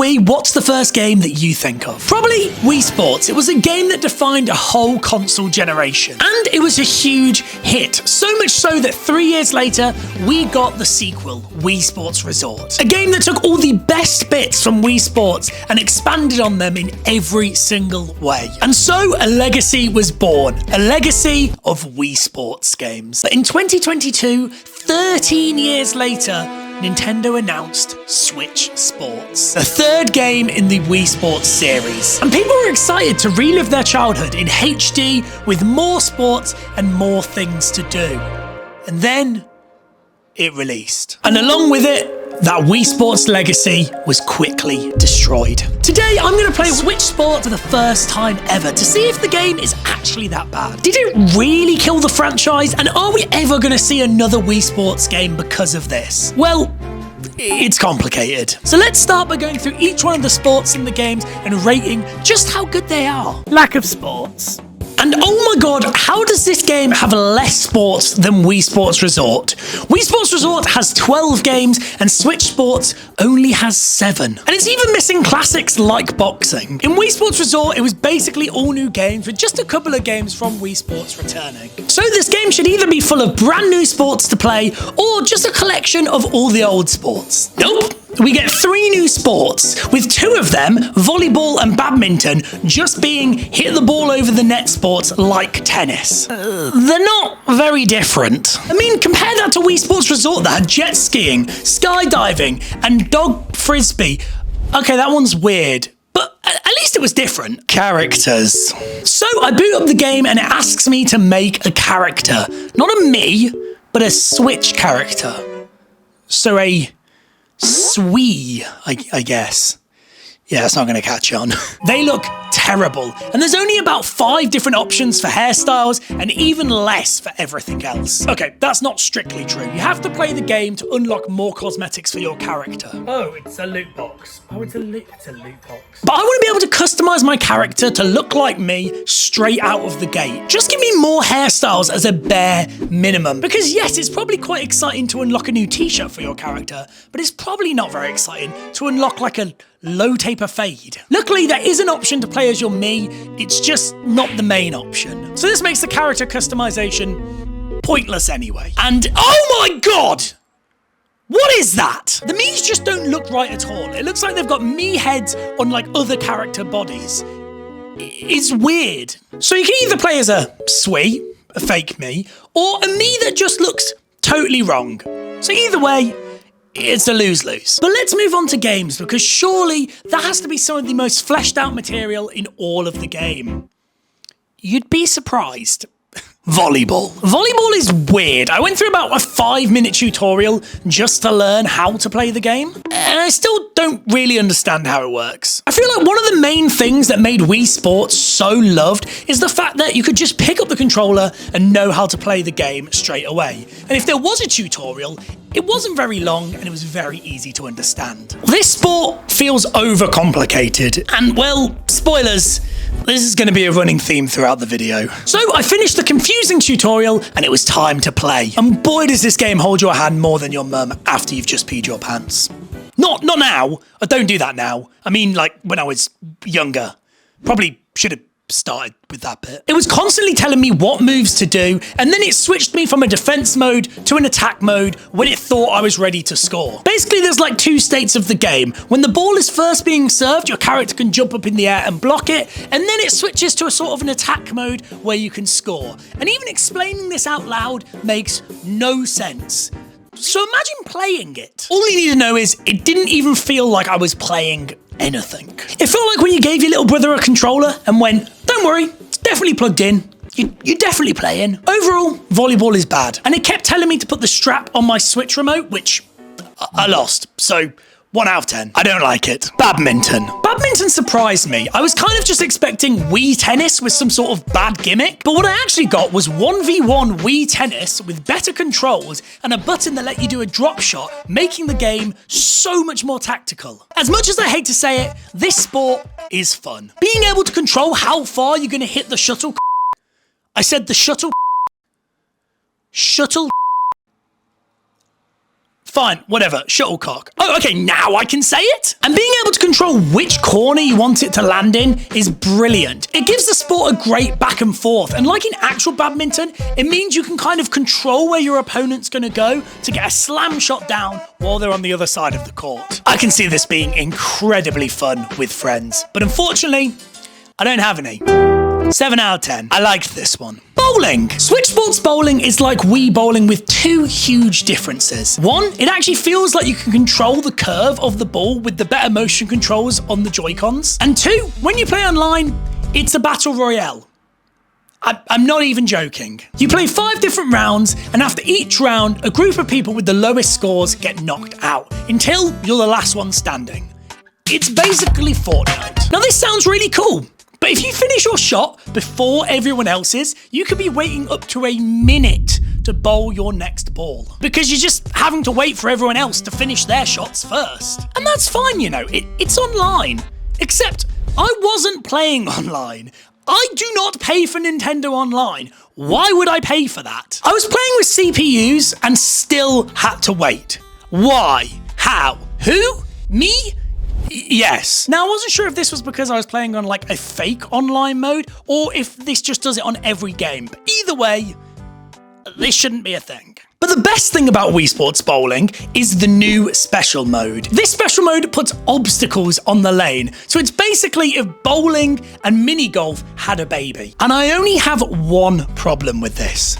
Wii, what's the first game that you think of? Probably Wii Sports. It was a game that defined a whole console generation. And it was a huge hit. So much so that 3 years later, we got the sequel, Wii Sports Resort. A game that took all the best bits from Wii Sports and expanded on them in every single way. And so a legacy was born. A legacy of Wii Sports games. But in 2022, 13 years later, Nintendo announced Switch Sports, the third game in the Wii Sports series. And people were excited to relive their childhood in HD with more sports and more things to do. And then it released. And along with it, that Wii Sports legacy was quickly destroyed. Today, I'm going to play Switch Sports for the first time ever to see if the game is actually that bad. Did it really kill the franchise? And are we ever going to see another Wii Sports game because of this? Well, it's complicated. So let's start by going through each one of the sports in the games and rating just how good they are. Lack of sports. And oh my god, how does this game have less sports than Wii Sports Resort? Wii Sports Resort has 12 games and Switch Sports only has 7. And it's even missing classics like boxing. In Wii Sports Resort, it was basically all new games with just a couple of games from Wii Sports returning. So this game should either be full of brand new sports to play or just a collection of all the old sports. Nope. We get 3 new sports, with 2 of them, volleyball and badminton, just being hit the ball over the net sports like tennis. They're not very different. I mean, compare that to Wii Sports Resort that had jet skiing, skydiving, and dog frisbee. Okay, that one's weird, but at least it was different. Characters. So I boot up the game and it asks me to make a character. Not a me, but a Switch character. So a Swee, I guess. Yeah, it's not going to catch on. They look terrible, and there's only about 5 different options for hairstyles and even less for everything else. Okay, that's not strictly true. You have to play the game to unlock more cosmetics for your character. Oh, it's a loot box. Oh, it's a loot box. But I want to be able to customize my character to look like me straight out of the gate. Just give me more hairstyles as a bare minimum. Because yes, it's probably quite exciting to unlock a new t-shirt for your character, but it's probably not very exciting to unlock like a low taper fade. Luckily, there is an option to play as your me, it's just not the main option. So this makes the character customization pointless anyway. And oh my god! What is that? The Miis just don't look right at all. It looks like they've got Mii heads on like other character bodies. It's weird. So you can either play as a Swee, a fake Mii, or a Mii that just looks totally wrong. So either way, it's a lose-lose. But let's move on to games, because surely that has to be some of the most fleshed out material in all of the game. You'd be surprised. Volleyball. Volleyball is weird. I went through about a 5-minute tutorial just to learn how to play the game, and I still don't really understand how it works. I feel like one of the main things that made Wii Sports so loved is the fact that you could just pick up the controller and know how to play the game straight away. And if there was a tutorial, it wasn't very long and it was very easy to understand. This sport feels overcomplicated, and well, spoilers, this is going to be a running theme throughout the video. So I finished the confusing tutorial and it was time to play. And boy does this game hold your hand more than your mum after you've just peed your pants. Not now. I don't do that now. I mean, like when I was younger. Probably should have started with that bit. It was constantly telling me what moves to do, and then it switched me from a defense mode to an attack mode when it thought I was ready to score. Basically, there's like 2 states of the game. When the ball is first being served, your character can jump up in the air and block it, and then it switches to a sort of an attack mode where you can score. And even explaining this out loud makes no sense. So imagine playing it. All you need to know is it didn't even feel like I was playing anything. It felt like when you gave your little brother a controller and went, don't worry, it's definitely plugged in. You're definitely playing. Overall, volleyball is bad. And it kept telling me to put the strap on my Switch remote, which I lost. So 1 out of 10. I don't like it. Badminton. Badminton surprised me. I was kind of just expecting Wii Tennis with some sort of bad gimmick, but what I actually got was 1v1 Wii Tennis with better controls and a button that let you do a drop shot, making the game so much more tactical. As much as I hate to say it, this sport is fun. Being able to control how far you're going to hit the shuttle. I said the shuttle. Fine, whatever, shuttlecock. Oh, okay, now I can say it? And being able to control which corner you want it to land in is brilliant. It gives the sport a great back and forth, and like in actual badminton, it means you can kind of control where your opponent's gonna go to get a slam shot down while they're on the other side of the court. I can see this being incredibly fun with friends, but unfortunately, I don't have any. 7 out of 10. I liked this one. Bowling. Switch Sports Bowling is like Wii Bowling with two huge differences. One, it actually feels like you can control the curve of the ball with the better motion controls on the Joy-Cons. And two, when you play online, it's a battle royale. I'm not even joking. You play 5 different rounds, and after each round, a group of people with the lowest scores get knocked out until you're the last one standing. It's basically Fortnite. Now this sounds really cool, but if you finish your shot before everyone else's, you could be waiting up to a minute to bowl your next ball because you're just having to wait for everyone else to finish their shots first. And that's fine, you know, it's online. Except I wasn't playing online. I do not pay for Nintendo Online. Why would I pay for that? I was playing with CPUs and still had to wait. Why? How? Who? Me? Yes. Now, I wasn't sure if this was because I was playing on like a fake online mode or if this just does it on every game. But either way, this shouldn't be a thing. But the best thing about Wii Sports Bowling is the new special mode. This special mode puts obstacles on the lane. So it's basically if bowling and mini golf had a baby. And I only have one problem with this.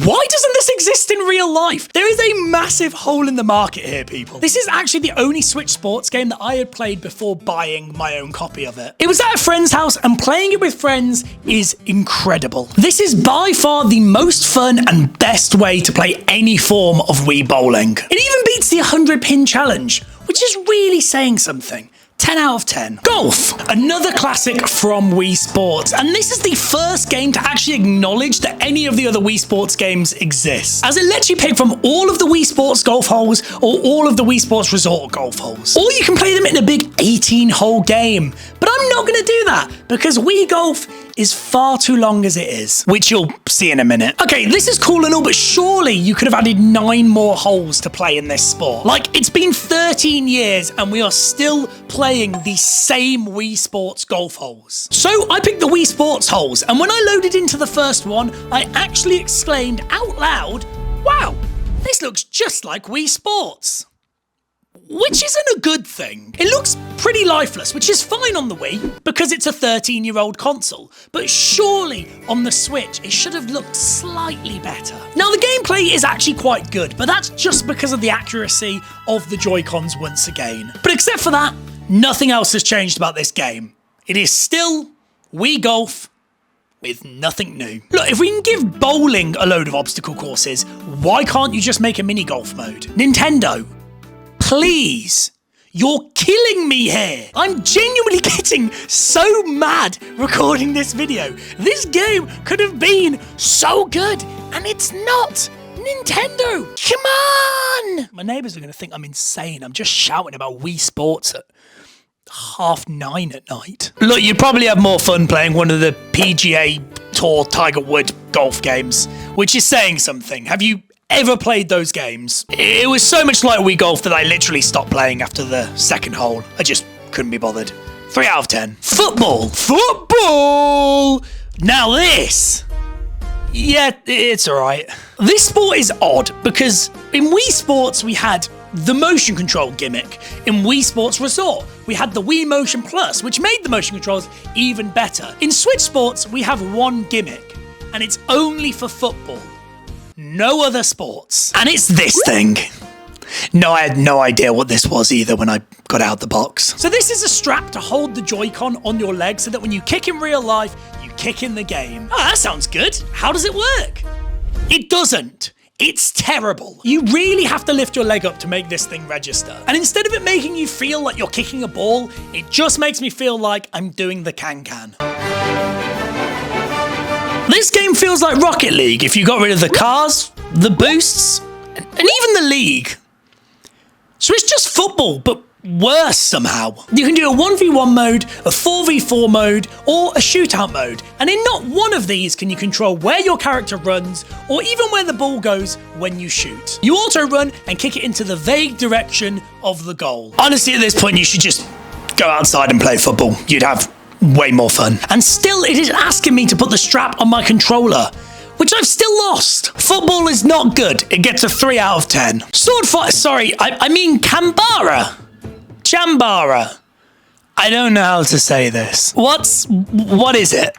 Why doesn't this exist in real life? There is a massive hole in the market here, people. This is actually the only Switch Sports game that I had played before buying my own copy of it. It was at a friend's house, and playing it with friends is incredible. This is by far the most fun and best way to play any form of Wii Bowling. It even beats the 100-pin challenge, which is really saying something. 10 out of 10. Golf, another classic from Wii Sports, and this is the first game to actually acknowledge that any of the other Wii Sports games exist, as it lets you pick from all of the Wii Sports golf holes or all of the Wii Sports Resort golf holes. Or you can play them in a big 18-hole game, but I'm not going to do that because Wii Golf is far too long as it is, which you'll see in a minute. Okay, this is cool and all, but surely you could have added 9 more holes to play in this sport. Like, it's been 13 years and we are still playing the same Wii Sports golf holes. So I picked the Wii Sports holes, and when I loaded into the first one, I actually exclaimed out loud, "Wow, this looks just like Wii Sports." Which isn't a good thing. It looks pretty lifeless, which is fine on the Wii because it's a 13-year-old console, but surely on the Switch it should have looked slightly better. Now the gameplay is actually quite good, but that's just because of the accuracy of the Joy-Cons once again. But except for that, nothing else has changed about this game. It is still Wii Golf with nothing new. Look, if we can give bowling a load of obstacle courses, why can't you just make a mini golf mode? Nintendo, please. You're killing me here. I'm genuinely getting so mad recording this video. This game could have been so good, and it's not. Nintendo, come on! My neighbours are going to think I'm insane. I'm just shouting about Wii Sports at 9:30 at night. Look, you'd probably have more fun playing one of the PGA Tour Tiger Woods golf games, which is saying something. Have you ever played those games? It was so much like Wii Golf that I literally stopped playing after the second hole. I just couldn't be bothered. 3 out of 10. Football. Football! Now this. Yeah, it's alright. This sport is odd because in Wii Sports we had the motion control gimmick. In Wii Sports Resort, we had the Wii Motion Plus, which made the motion controls even better. In Switch Sports, we have one gimmick, and it's only for football. No other sports. And it's this thing. No, I had no idea what this was either when I got out the box. So this is a strap to hold the Joy-Con on your leg so that when you kick in real life, you kick in the game. Oh, that sounds good. How does it work? It doesn't. It's terrible. You really have to lift your leg up to make this thing register. And instead of it making you feel like you're kicking a ball, it just makes me feel like I'm doing the can-can. This game feels like Rocket League if you got rid of the cars, the boosts, and even the league. So it's just football, but worse somehow. You can do a 1v1 mode, a 4v4 mode, or a shootout mode. And in not one of these can you control where your character runs, or even where the ball goes when you shoot. You auto run and kick it into the vague direction of the goal. Honestly, at this point, you should just go outside and play football. You'd have way more fun. And still, it is asking me to put the strap on my controller, which I've still lost. Football is not good. It gets a 3 out of 10. Sword fight, sorry, I mean Chambara. Chambara. I don't know how to say this. What is it?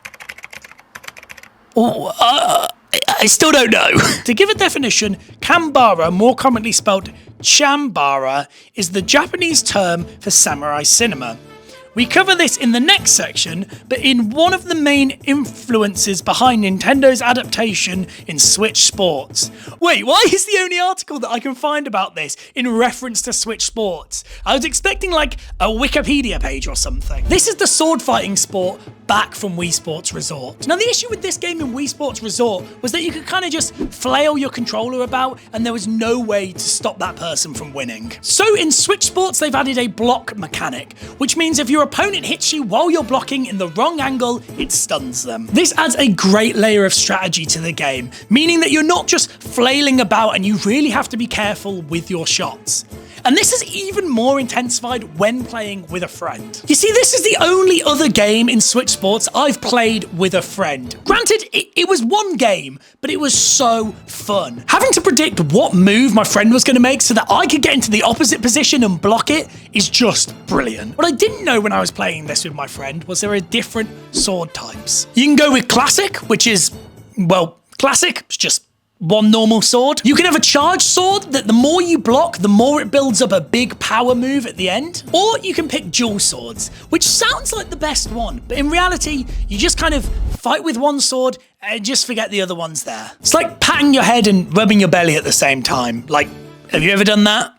I still don't know. To give a definition, Chambara, more commonly spelled Chambara, is the Japanese term for samurai cinema. We cover this in the next section, but in one of the main influences behind Nintendo's adaptation in Switch Sports. Wait, why is the only article that I can find about this in reference to Switch Sports? I was expecting like a Wikipedia page or something. This is the sword fighting sport back from Wii Sports Resort. Now the issue with this game in Wii Sports Resort was that you could kind of just flail your controller about and there was no way to stop that person from winning. So in Switch Sports they've added a block mechanic, which means if your opponent hits you while you're blocking in the wrong angle, it stuns them. This adds a great layer of strategy to the game, meaning that you're not just flailing about and you really have to be careful with your shots. And this is even more intensified when playing with a friend. You see, this is the only other game in Switch Sports I've played with a friend. Granted, it was one game, but it was so fun. Having to predict what move my friend was going to make so that I could get into the opposite position and block it is just brilliant. What I didn't know when I was playing this with my friend was there are different sword types. You can go with Classic, which is, well, Classic, it's just one normal sword. You can have a charged sword that the more you block, the more it builds up a big power move at the end. Or you can pick dual swords, which sounds like the best one, but in reality, you just kind of fight with one sword and just forget the other one's there. It's like patting your head and rubbing your belly at the same time. Like, have you ever done that?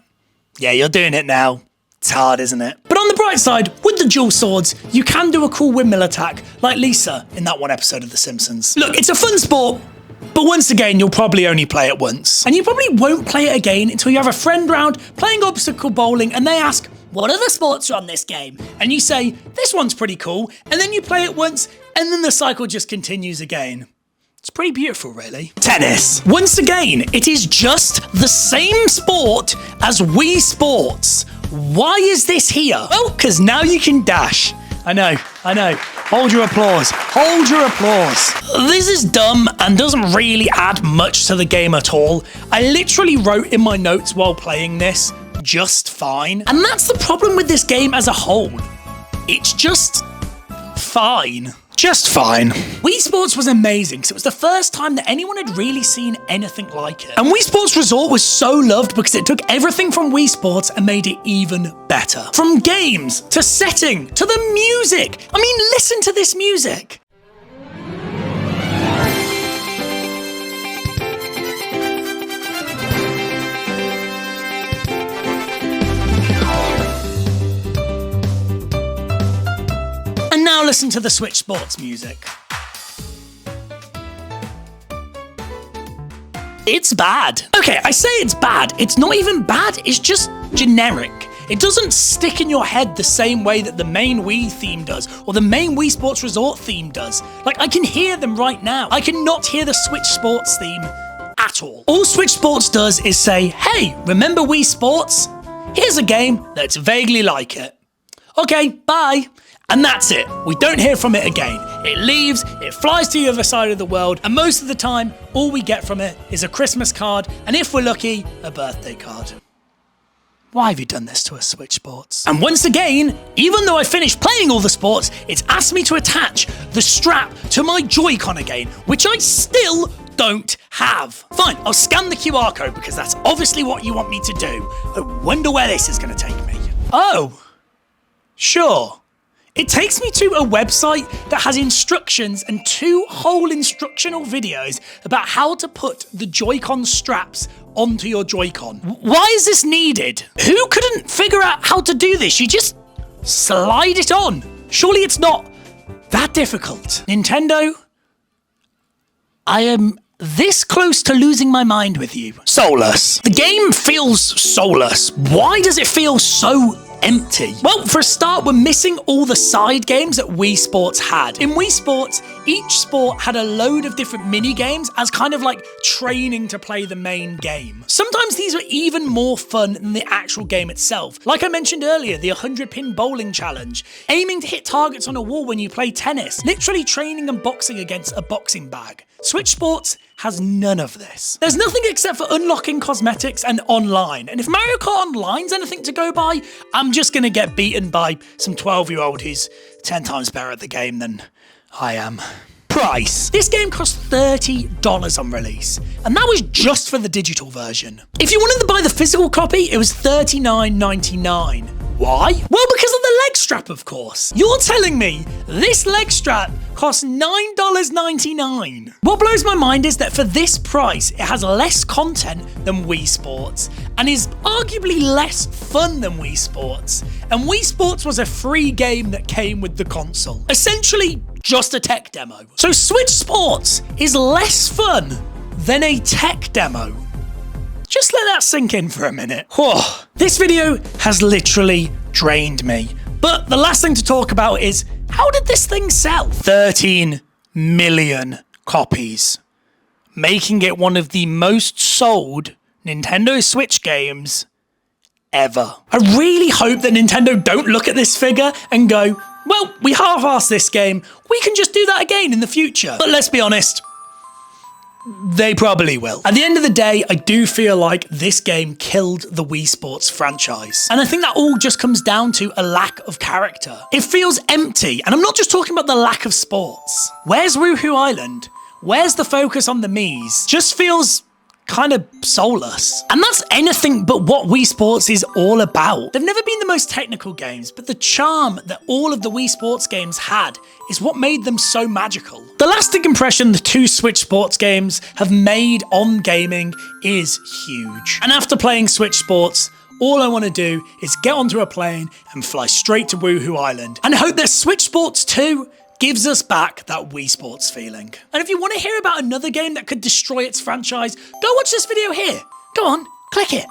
Yeah, you're doing it now. It's hard, isn't it? But on the bright side, with the dual swords, you can do a cool windmill attack like Lisa in that one episode of The Simpsons. Look, it's a fun sport, but once again, you'll probably only play it once. And you probably won't play it again until you have a friend round playing obstacle bowling and they ask, what other sports are on this game? And you say, this one's pretty cool. And then you play it once and then the cycle just continues again. It's pretty beautiful, really. Tennis. Once again, it is just the same sport as Wii Sports. Why is this here? Well, because now you can dash. I know. Hold your applause. Hold your applause. This is dumb and doesn't really add much to the game at all. I literally wrote in my notes while playing this, just fine. And that's the problem with this game as a whole. It's just fine. Just fine. Wii Sports was amazing because it was the first time that anyone had really seen anything like it. And Wii Sports Resort was so loved because it took everything from Wii Sports and made it even better. From games, to setting, to the music. I mean, listen to this music. And now listen to the Switch Sports music. It's bad. Okay, I say it's bad. It's not even bad, it's just generic. It doesn't stick in your head the same way that the main Wii theme does, or the main Wii Sports Resort theme does. Like, I can hear them right now. I cannot hear the Switch Sports theme at all. All Switch Sports does is say, hey, remember Wii Sports? Here's a game that's vaguely like it. Okay, bye. And that's it. We don't hear from it again. It leaves, it flies to the other side of the world, and most of the time, all we get from it is a Christmas card, and if we're lucky, a birthday card. Why have you done this to us, Switch Sports? And once again, even though I finished playing all the sports, it's asked me to attach the strap to my Joy-Con again, which I still don't have. Fine, I'll scan the QR code because that's obviously what you want me to do. I wonder where this is going to take me. Oh, sure. It takes me to a website that has instructions and 2 whole instructional videos about how to put the Joy-Con straps onto your Joy-Con. Why is this needed? Who couldn't figure out how to do this? You just slide it on. Surely it's not that difficult. Nintendo, I am this close to losing my mind with you. Soulless. The game feels soulless. Why does it feel so empty? Well, for a start, we're missing all the side games that Wii Sports had. In Wii Sports, each sport had a load of different mini games as kind of like training to play the main game. Sometimes these were even more fun than the actual game itself. Like I mentioned earlier, the 100-pin bowling challenge, aiming to hit targets on a wall when you play tennis, literally training and boxing against a boxing bag. Switch Sports has none of this. There's nothing except for unlocking cosmetics and online, and if Mario Kart Online's anything to go by, I'm just gonna get beaten by some 12-year-old who's 10 times better at the game than I am. Price. This game cost $30 on release, and that was just for the digital version. If you wanted to buy the physical copy, it was $39.99. Why? Well, because of the leg strap, of course. You're telling me this leg strap costs $9.99. What blows my mind is that for this price, it has less content than Wii Sports and is arguably less fun than Wii Sports. And Wii Sports was a free game that came with the console. Essentially, just a tech demo. So Switch Sports is less fun than a tech demo. Just let that sink in for a minute. Whoa. This video has literally drained me. But the last thing to talk about is, how did this thing sell? 13 million copies, making it one of the most sold Nintendo Switch games ever. I really hope that Nintendo don't look at this figure and go, well, we half-assed this game, we can just do that again in the future. But let's be honest, they probably will. At the end of the day, I do feel like this game killed the Wii Sports franchise. And I think that all just comes down to a lack of character. It feels empty, and I'm not just talking about the lack of sports. Where's Woohoo Island? Where's the focus on the Miis? Just feels kind of soulless. And that's anything but what Wii Sports is all about. They've never been the most technical games, but the charm that all of the Wii Sports games had is what made them so magical. The lasting impression the two Switch Sports games have made on gaming is huge. And after playing Switch Sports, all I want to do is get onto a plane and fly straight to Woohoo Island and hope that Switch Sports 2 gives us back that Wii Sports feeling. And if you want to hear about another game that could destroy its franchise, go watch this video here. Go on, click it.